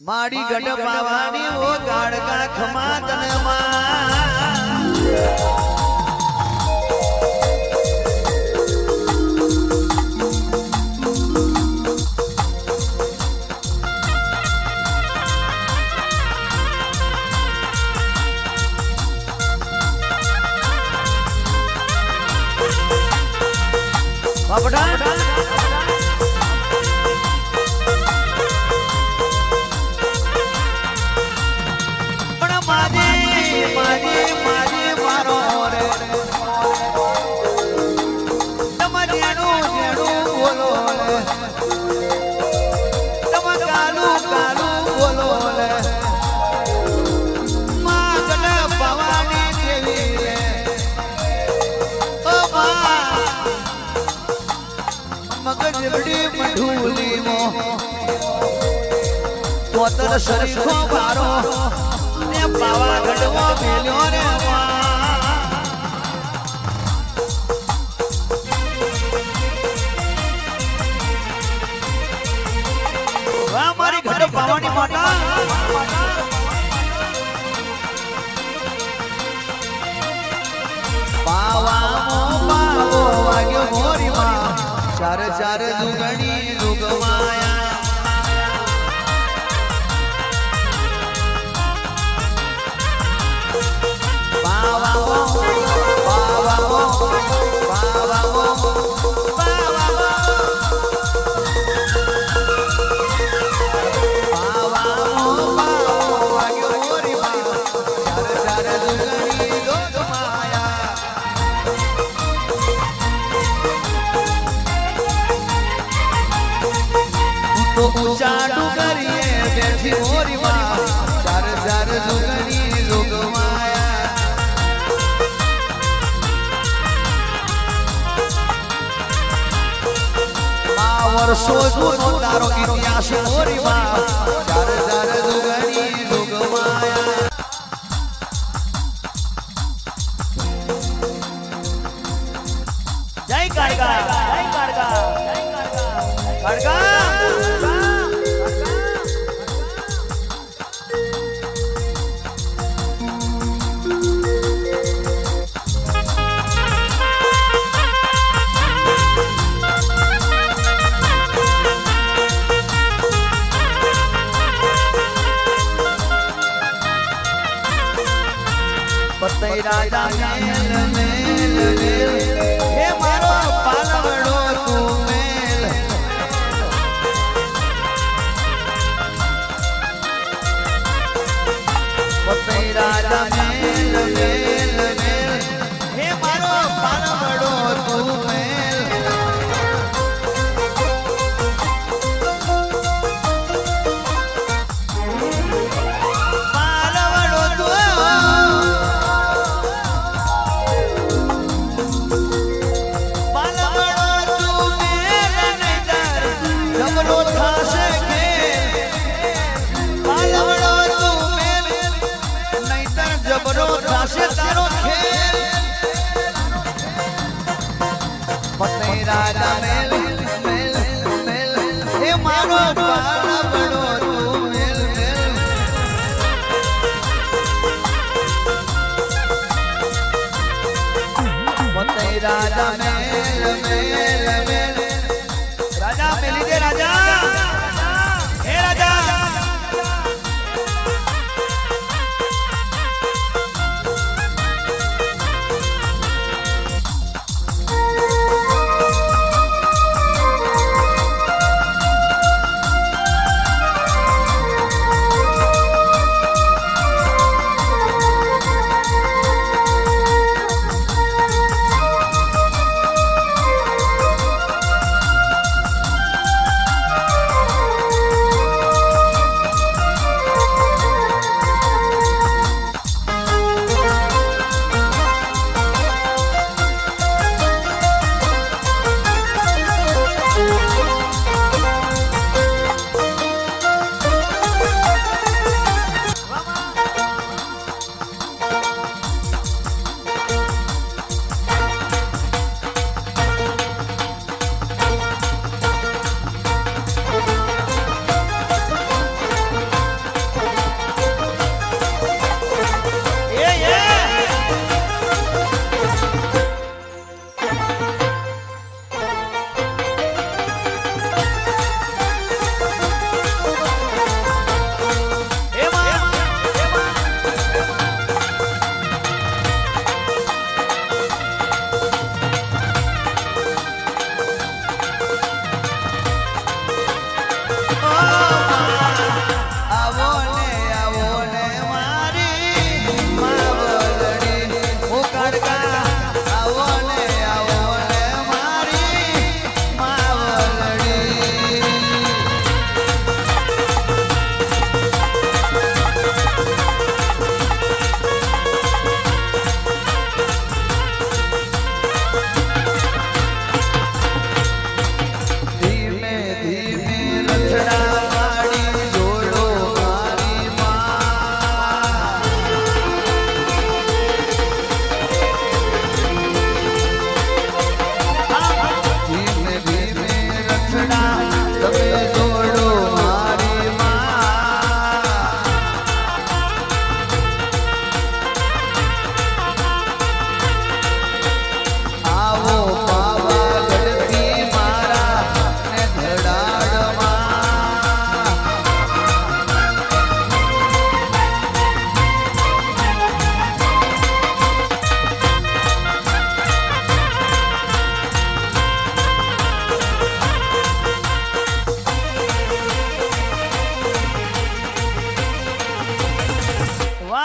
माड़ी गढ़ पावानी वो गाड़का खमा तनमा बाबड़ा शरीफो बारो ने पावा गढ़वो मेल्यो रे वाह मारी गढ़ पावानी माता पावा पावो वाग्यो मोरी मां चार चार जुगणी जुगमाया तो ऊंचा डुगरिए बैठी मोरी मां चार चार जुगनी लोग माया वर्षो जूनो तारो इतिहास मोरी मां चार चार जुगनी लोग माया जय काड़गा जय काड़गा जय काड़गा काड़गा पतई राजा मेल मेल मेल हे मारो पालवड़ो तू मेल पतई राजा मेल मेल मेल हे मारो पालवड़ो तू मेल पालवड़ो तू तारो खेल पतई राजा मेल मेल मेल हे मारो पाला बड़ो तू मेल मेल पतई राजा मेल मेल मेल राजा मेली दे राजा हे राजा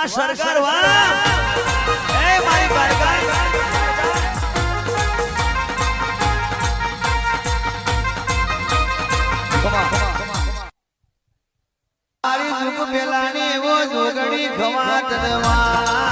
સરકાર વાહ એ મારી ગાયકા મારી સુખ પેલાની એવો જોગણી ખવા તરવા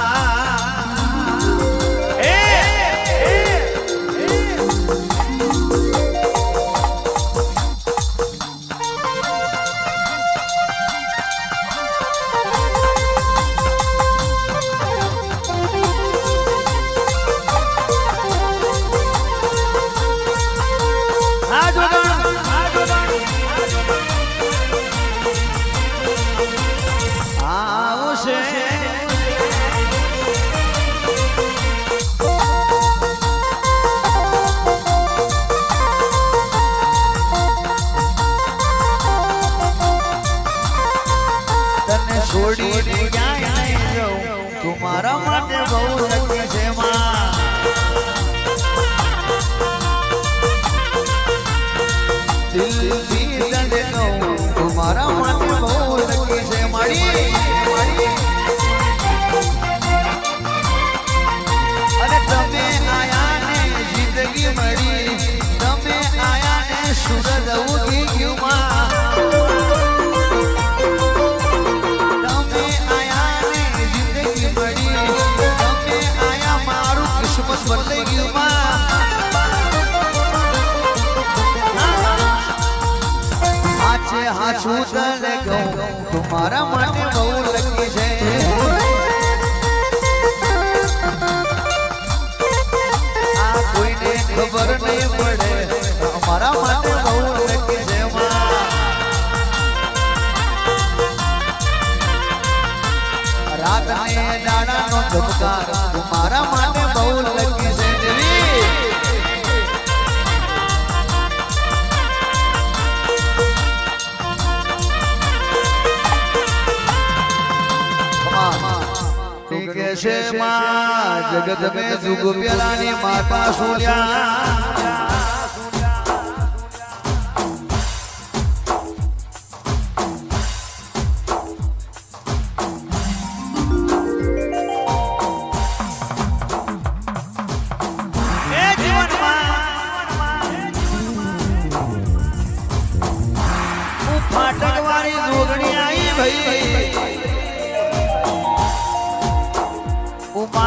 છોડીને ક્યાંય નહીં જાઉં તમારા માટે બહુ લકી છે માં દિલથી તને કહું તમારા માટે બહુ લકી છે મારી અને તમે આયા ને જિંદગી મળી તમે આયા ને સુરત ઉગી ગયું માં બદલાઈ ગયું હાચે હાચું તને કહું તમારા માટે બહુ લકી છે આ કોઈને ખબર નહીં પડે અમારા માટે બહુ લકી છે રાત ને દાડાનો ધબકાર તમારા માટે બહુ લકી છે દેવી કે છે માં જગત મે જુગ પેલાની માતા સૂર્યા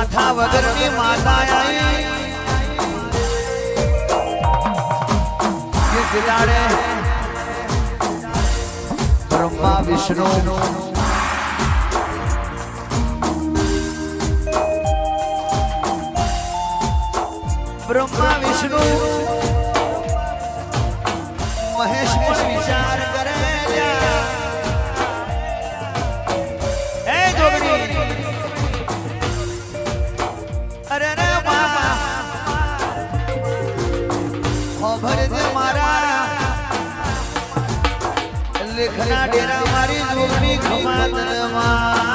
માથા વગરની માતા આવી બિલાડે બ્રહ્મા વિષ્ણુ મહેશ પણ વિચાર કરે હે જોગણી અરે રે ખબર છે મારા લેખના ડેરા મારી જોગણી ખમાતરમાં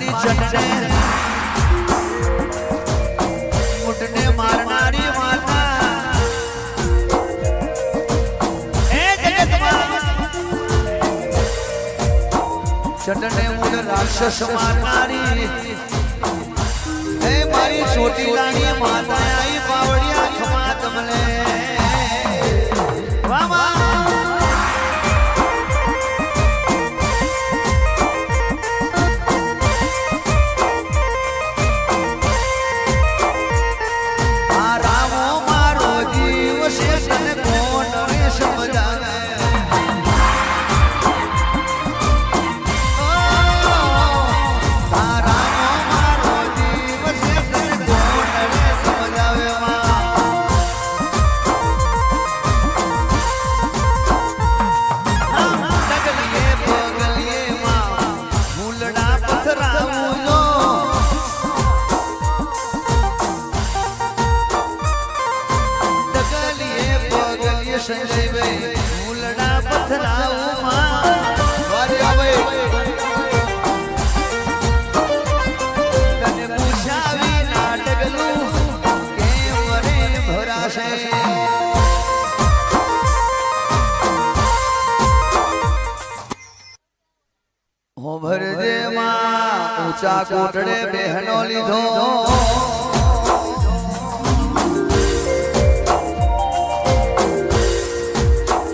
મારી ચટને મુટને મારનારી માતા એ જગતમાં ચટને મુડ રાક્ષસ મારનારી એ મારી છોટી લાણી માતા આઈ પાવડિયા ખમા તમને વાહ વાહ ઊંચા કોટડે બહેનો લીધો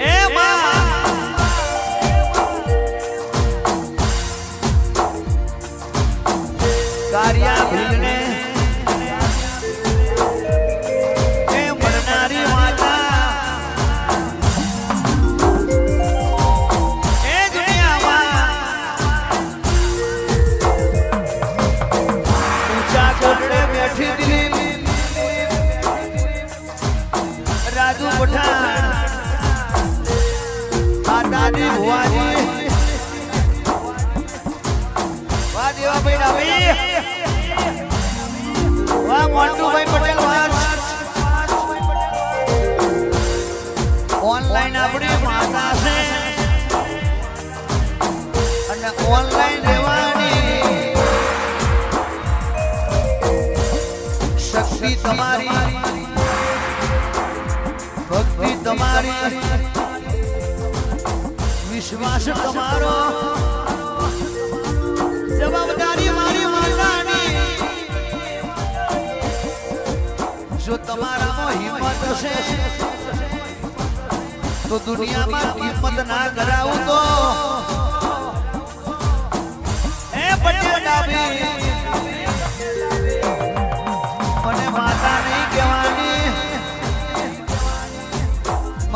એ કાર્યા ભીલને એ મળનારી માતા રાજુ પઠાણ દાદાજી ભુવાજી વાહ દેવાભાઈ ડાભી વાહ મોન્ટુભાઈ પટેલ વાહ ઓનલાઈન આપણી માતા છે અને ઓનલાઈન રહેવાની શક્તિ તમારી ભક્તિ તમારી વિશ્વાસ તમારો જવાબદારી મારી માતાની જો તમારામાં હિંમત હશે તો દુનિયામાં હિંમત ના કરાવું તો એ પટેલ ડાભી મને માતા નહીં કહેવાની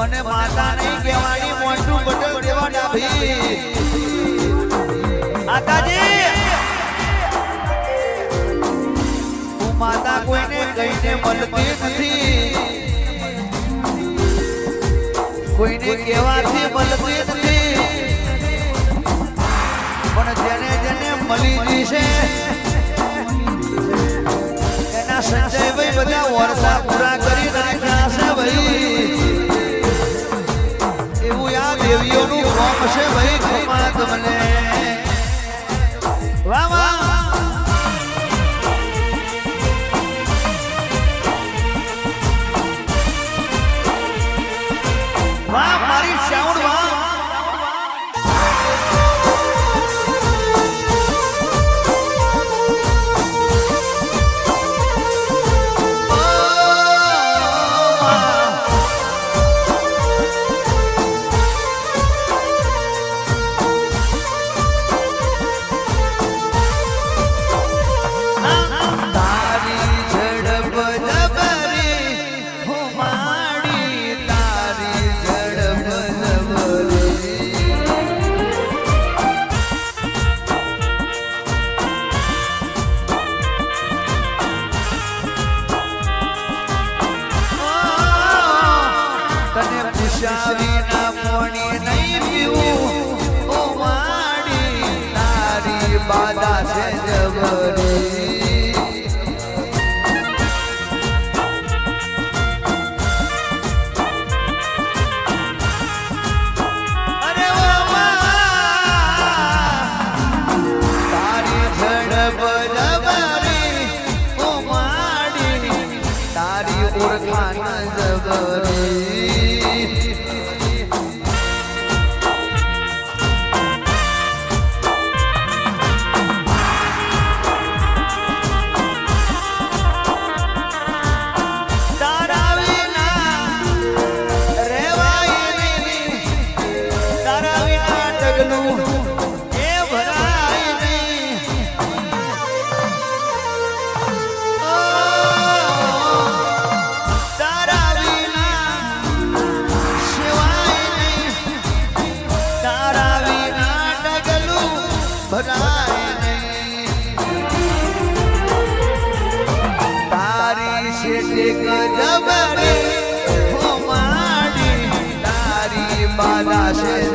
મને માતા નહીં કહેવાની મોન્ટુ પટેલ દેવા ડાભી માતાજી હું માતા કોઈને કહીને મળતી નથી કોઈને કહેવાથી મળતી નથી પણ જેને જેને મળી છે એના સંજયભાઈ બધા વર્ષા પૂરા કરી નાખ્યા છે ભાઈ દેવીઓનું કોમ છે ભાઈ ખમા તમને વાહ વાહ વાહ મારી સાઉન્ડ વાહ બાદા છે જબરી અરે તારી ઝડપ તારા વિના ડગલું ભરાય નહીં તારી શેઠ ગજબરી હો માડી તારી બાદા છે